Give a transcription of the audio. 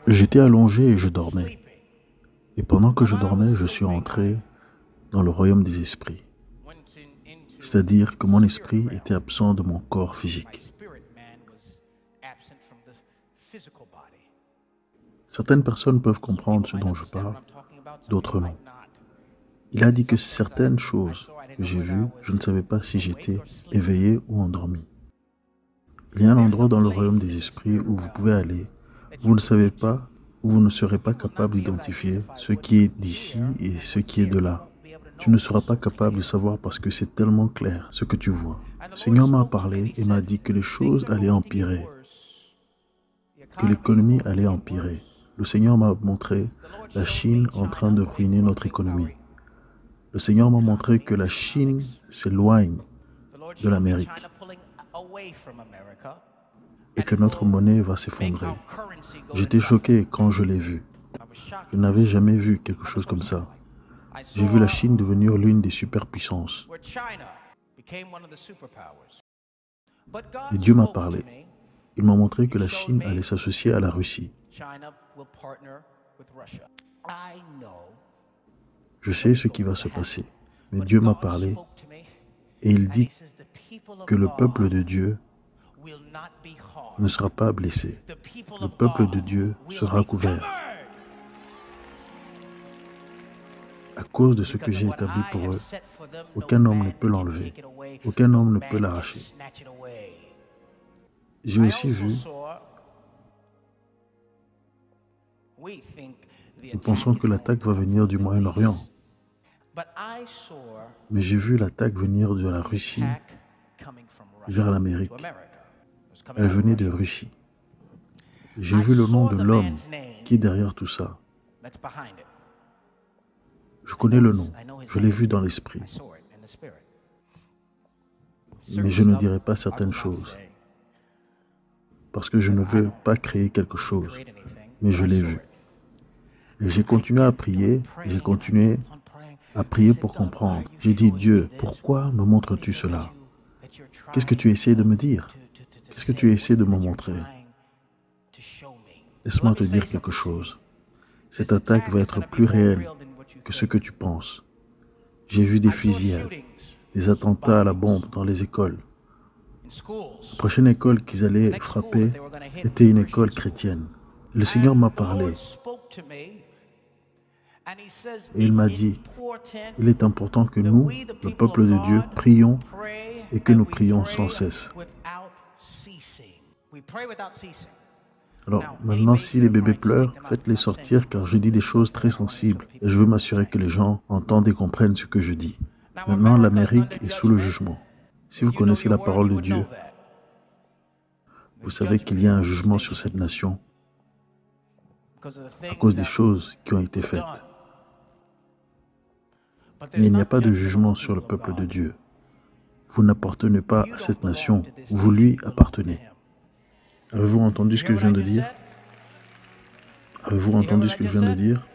J'étais allongé et je dormais. Et pendant que je dormais, je suis entré dans le royaume des esprits. C'est-à-dire que mon esprit était absent de mon corps physique. Certaines personnes peuvent comprendre ce dont je parle, d'autres non. Il a dit que certaines choses que j'ai vues, je ne savais pas si j'étais éveillé ou endormi. Il y a un endroit dans le royaume des esprits où vous pouvez aller. Vous ne savez pas ou vous ne serez pas capable d'identifier ce qui est d'ici et ce qui est de là. Tu ne seras pas capable de savoir parce que c'est tellement clair ce que tu vois. Le Seigneur m'a parlé et m'a dit que les choses allaient empirer, que l'économie allait empirer. Le Seigneur m'a montré la Chine en train de ruiner notre économie. Le Seigneur m'a montré que la Chine s'éloigne de l'Amérique et que notre monnaie va s'effondrer. J'étais choqué quand je l'ai vu. Je n'avais jamais vu quelque chose comme ça. J'ai vu la Chine devenir l'une des superpuissances. Et Dieu m'a parlé. Il m'a montré que la Chine allait s'associer à la Russie. Je sais ce qui va se passer, mais Dieu m'a parlé et il dit que le peuple de Dieu ne sera pas blessé. Le peuple de Dieu sera couvert. À cause de ce que j'ai établi pour eux, aucun homme ne peut l'enlever, aucun homme ne peut l'arracher. J'ai aussi vu, nous pensons que l'attaque va venir du Moyen-Orient, mais j'ai vu l'attaque venir de la Russie vers l'Amérique. Elle venait de Russie. J'ai vu le nom de l'homme qui est derrière tout ça. Je connais le nom, je l'ai vu dans l'esprit. Mais je ne dirai pas certaines choses, parce que je ne veux pas créer quelque chose, mais je l'ai vu. Et j'ai continué à prier, et j'ai continué à prier pour comprendre. J'ai dit, Dieu, pourquoi me montres-tu cela? Qu'est-ce que tu essaies de me dire? Qu'est-ce que tu essaies de me montrer? Laisse-moi te dire quelque chose. Cette attaque va être plus réelle que ce que tu penses. J'ai vu des fusillades, des attentats à la bombe dans les écoles. La prochaine école qu'ils allaient frapper était une école chrétienne. Le Seigneur m'a parlé. Et il m'a dit, il est important que nous, le peuple de Dieu, prions et que nous prions sans cesse. Alors maintenant, si les bébés pleurent, faites-les sortir car je dis des choses très sensibles et je veux m'assurer que les gens entendent et comprennent ce que je dis. Maintenant, l'Amérique est sous le jugement. Si vous connaissez la parole de Dieu, vous savez qu'il y a un jugement sur cette nation à cause des choses qui ont été faites. Mais il n'y a pas de jugement sur le peuple de Dieu. Vous n'appartenez pas à cette nation, vous lui appartenez. Avez-vous entendu ce que je viens de dire? Avez-vous entendu ce que je viens de dire?